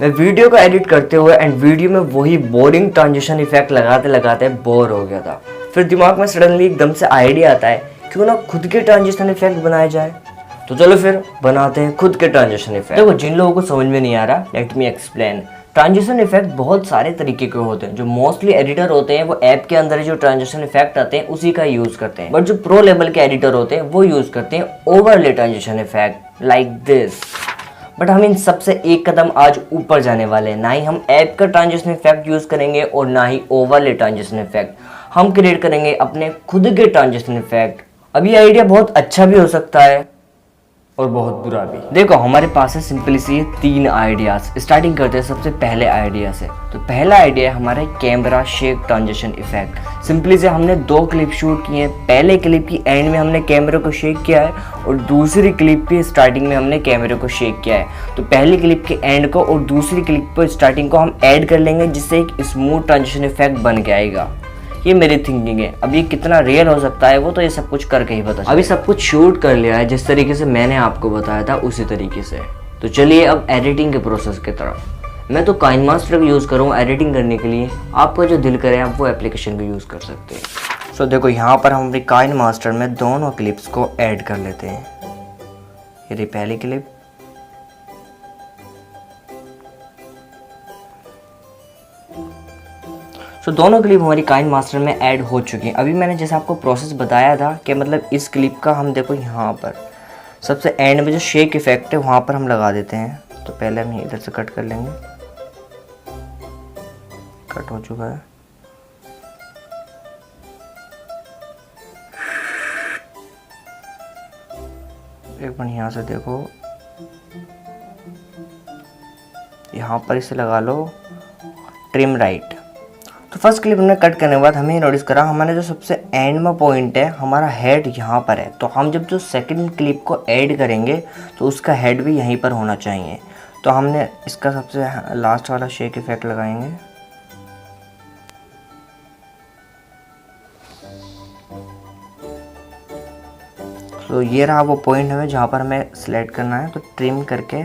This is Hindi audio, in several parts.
मैं वीडियो को एडिट करते हुए एंड वीडियो में वही बोरिंग ट्रांजिशन इफेक्ट लगाते लगाते बोर हो गया था। फिर दिमाग में सडनली एकदम से आइडिया आता है क्यों ना खुद के ट्रांजिशन इफेक्ट बनाए जाए। तो चलो फिर बनाते हैं खुद के ट्रांजिशन इफेक्ट। देखो, जिन लोगों को समझ में नहीं आ रहा, let me explain. Transition effect बहुत सारे तरीके के होते हैं। जो मोस्टली एडिटर होते हैं वो ऐप के अंदर जो ट्रांजिशन इफेक्ट आते हैं उसी का यूज करते हैं, बट जो प्रो लेवल के एडिटर होते हैं वो यूज करते हैं overlay transition effect like this. But हम इन सबसे एक कदम आज ऊपर जाने वाले हैं। ना ही हम ऐप का ट्रांजिशन इफेक्ट यूज करेंगे और ना ही ओवरले ट्रांजिशन इफेक्ट। हम क्रिएट करेंगे अपने खुद के ट्रांजिशन इफेक्ट। अब ये आइडिया बहुत अच्छा भी हो सकता है और बहुत बुरा भी। देखो, हमारे पास है सिंपली सी 3 आइडियाज। स्टार्टिंग करते हैं सबसे पहले आइडिया से। तो पहला आइडिया है हमारा camera shake transition effect. Simply से हमने 2 क्लिप शूट किए हैं। पहले क्लिप की एंड में हमने कैमरे को शेक किया है और दूसरी क्लिप की स्टार्टिंग में हमने कैमरे को शेक किया है। तो पहली क्लिप के एंड को और दूसरी क्लिप पर स्टार्टिंग को हम ऐड कर लेंगे, जिससे एक स्मूथ ट्रांजिशन इफेक्ट बन के आएगा। ये मेरी थिंकिंग है। अब ये कितना रियल हो सकता है वो तो ये सब कुछ करके ही पता। अभी सब कुछ शूट कर लिया है जिस तरीके से मैंने आपको बताया था उसी तरीके से। तो चलिए अब एडिटिंग के प्रोसेस की तरफ। मैं तो काइनमास्टर का यूज़ करूँ एडिटिंग करने के लिए। आपका जो दिल करे आप वो एप्लीकेशन का यूज़ कर सकते हैं। सो देखो, यहाँ पर हम अपनी काइनमास्टर में दोनों क्लिप्स को ऐड कर लेते हैं। ये रही पहली क्लिप, तो दोनों क्लिप हमारी काइनमास्टर में ऐड हो चुकी हैं। अभी मैंने जैसे आपको प्रोसेस बताया था कि मतलब इस क्लिप का हम देखो यहाँ पर सबसे एंड में जो शेक इफेक्ट है वहाँ पर हम लगा देते हैं। तो पहले हम इधर से कट कर लेंगे। कट हो चुका है। एक बार यहाँ से देखो, यहाँ पर इसे लगा लो ट्रिम राइट। तो फर्स्ट क्लिप हमने कट करने के बाद हमें नोटिस करा हमारे जो सबसे एंड में पॉइंट है हमारा हेड यहाँ पर है। तो हम जब जो सेकंड क्लिप को ऐड करेंगे तो उसका हेड भी यहीं पर होना चाहिए। तो हमने इसका सबसे लास्ट वाला शेक इफेक्ट लगाएंगे। तो ये रहा वो पॉइंट हमें जहाँ पर हमें सिलेक्ट करना है। तो ट्रिम करके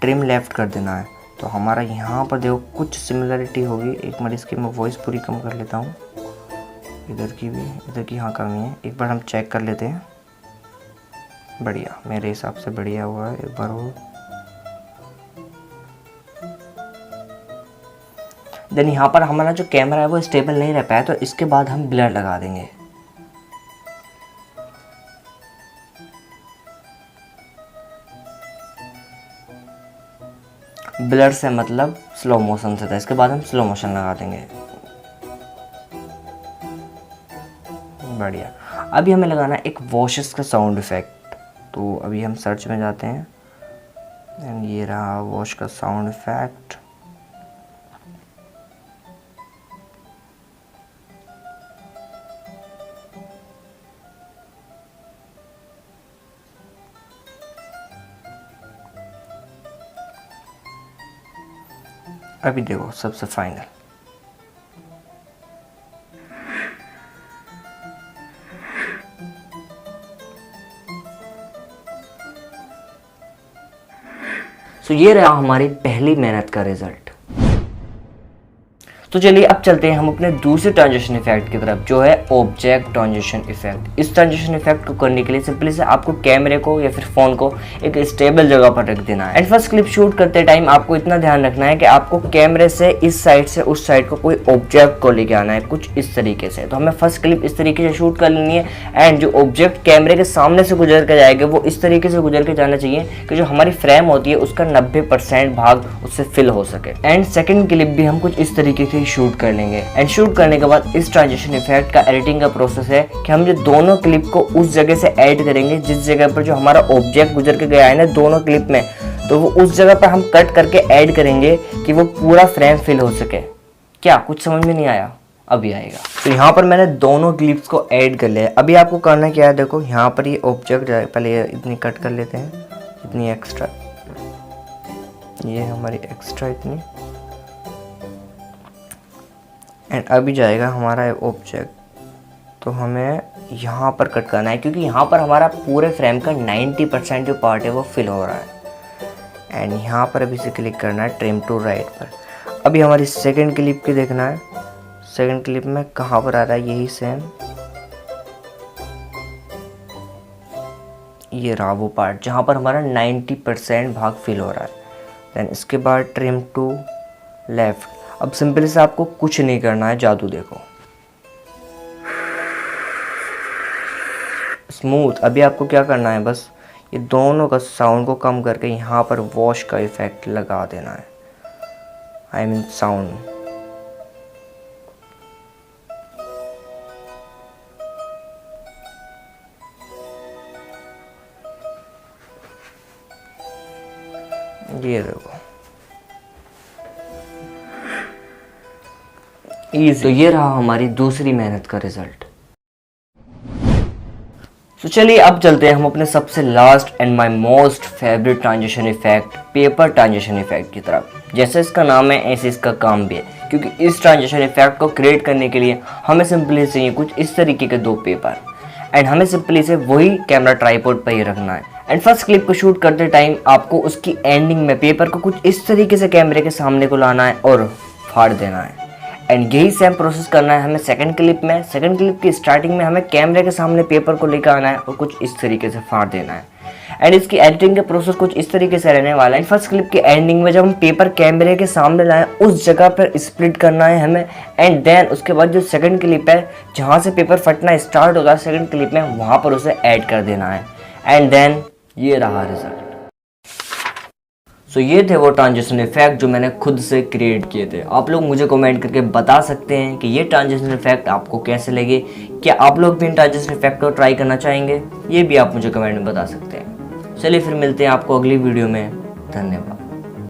ट्रिम लेफ्ट कर देना है। तो हमारा यहाँ पर देखो कुछ सिमिलरिटी होगी। एक बार इसकी मैं वॉइस पूरी कम कर लेता हूँ। इधर की भी, इधर की हाँ कमी है। एक बार हम चेक कर लेते हैं। बढ़िया, मेरे हिसाब से बढ़िया हुआ है। एक बार वो देन यहाँ पर हमारा जो कैमरा है वो स्टेबल नहीं रह पाया, तो इसके बाद हम ब्लर लगा देंगे। ब्लर से मतलब स्लो मोशन से था। इसके बाद हम स्लो मोशन लगा देंगे। बढ़िया। अभी हमें लगाना है एक वॉशेस का साउंड इफेक्ट। तो अभी हम सर्च में जाते हैं एंड ये रहा वॉश का साउंड इफेक्ट। अभी देखो सबसे फाइनल। तो ये रहा हमारी पहली मेहनत का रिजल्ट। तो चलिए अब चलते हैं हम अपने दूसरे ट्रांजिशन इफेक्ट की तरफ, जो है ऑब्जेक्ट ट्रांजिशन इफेक्ट। इस ट्रांजिशन इफेक्ट को करने के लिए सिंपली से आपको कैमरे को या फिर फोन को एक स्टेबल जगह पर रख देना है। एंड फर्स्ट क्लिप शूट करते टाइम आपको इतना ध्यान रखना है कि आपको कैमरे से इस साइड से उस साइड को कोई ऑब्जेक्ट को लेके आना है, कुछ इस तरीके से। तो हमें फर्स्ट क्लिप इस तरीके से शूट कर लेनी है एंड जो ऑब्जेक्ट कैमरे के सामने से गुजर कर जाएगा वो इस तरीके से गुजर के जाना चाहिए कि जो हमारी फ्रेम होती है उसका 90% भाग उससे फिल हो सके। एंड सेकेंड क्लिप भी हम कुछ इस तरीके से शूट कर लेंगे। एंड शूट करने के बाद इस ट्रांजिशन इफेक्ट का एडिटिंग का प्रोसेस है कि हम जो दोनों क्लिप को उस जगह से ऐड करेंगे जिस जगह पर जो हमारा ऑब्जेक्ट गुजर के गया है ना दोनों क्लिप में, तो वो उस जगह पर हम कट करके ऐड करेंगे कि वो पूरा फ्रेम फिल हो सके। क्या कुछ समझ में नहीं आया? अभी आएगा। तो यहाँ पर मैंने दोनों क्लिप्स को ऐड कर लिया। अभी आपको करना क्या है, देखो यहाँ पर ये ऑब्जेक्ट पहले ये इतनी कट कर लेते हैं, इतनी एक्स्ट्रा, ये हमारी एक्स्ट्रा इतनी। एंड अभी जाएगा हमारा ऑब्जेक्ट, तो हमें यहाँ पर कट करना है क्योंकि यहाँ पर हमारा पूरे फ्रेम का 90% जो पार्ट है वो फिल हो रहा है। एंड यहाँ पर अभी से क्लिक करना है ट्रिम टू राइट पर। अभी हमारी सेकंड क्लिप की देखना है, सेकंड क्लिप में कहाँ पर आ रहा है, यही सेम ये रहा वो पार्ट जहाँ पर हमारा 90% भाग फिल हो रहा है। देन इसके बाद ट्रिम टू लेफ्ट। अब सिंपली से आपको कुछ नहीं करना है, जादू देखो स्मूथ। अभी आपको क्या करना है, बस ये दोनों का साउंड को कम करके यहाँ पर वॉश का इफेक्ट लगा देना है, आई मीन साउंड। ये देखो इजी। तो ये रहा हमारी दूसरी मेहनत का रिजल्ट। तो चलिए अब चलते हैं हम अपने सबसे last and my most favourite transition effect, paper transition effect की तरफ। जैसे इसका नाम है ऐसे इसका काम भी है, क्योंकि इस ट्रांजिशन इफेक्ट को क्रिएट करने के लिए हमें सिंपली चाहिए कुछ इस तरीके के 2 पेपर, एंड हमें सिंपली से वही कैमरा ट्राइपॉड पर ही रखना है। एंड फर्स्ट क्लिप को शूट करते टाइम आपको उसकी एंडिंग में पेपर को कुछ इस तरीके से कैमरे के सामने को लाना है और फाड़ देना है। एंड यही सेम प्रोसेस करना है हमें सेकंड क्लिप में। सेकंड क्लिप की स्टार्टिंग में हमें कैमरे के सामने पेपर को लेकर आना है और कुछ इस तरीके से फाड़ देना है। एंड इसकी एडिटिंग का प्रोसेस कुछ इस तरीके से रहने वाला है। फर्स्ट क्लिप की एंडिंग में जब हम पेपर कैमरे के सामने लाएं उस जगह पर स्प्लिट करना है हमें, एंड देन उसके बाद जो सेकंड क्लिप है जहाँ से पेपर फटना स्टार्ट होगा सेकंड क्लिप में, वहाँ पर उसे ऐड कर देना है। एंड देन ये रहा रिजल्ट। सो ये थे वो ट्रांजिशन इफेक्ट जो मैंने खुद से क्रिएट किए थे। आप लोग मुझे कमेंट करके बता सकते हैं कि ये ट्रांजिशन इफेक्ट आपको कैसे लगे। क्या आप लोग भी इन ट्रांजिशन इफेक्ट को ट्राई करना चाहेंगे, ये भी आप मुझे कमेंट में बता सकते हैं। चलिए फिर मिलते हैं आपको अगली वीडियो में। धन्यवाद।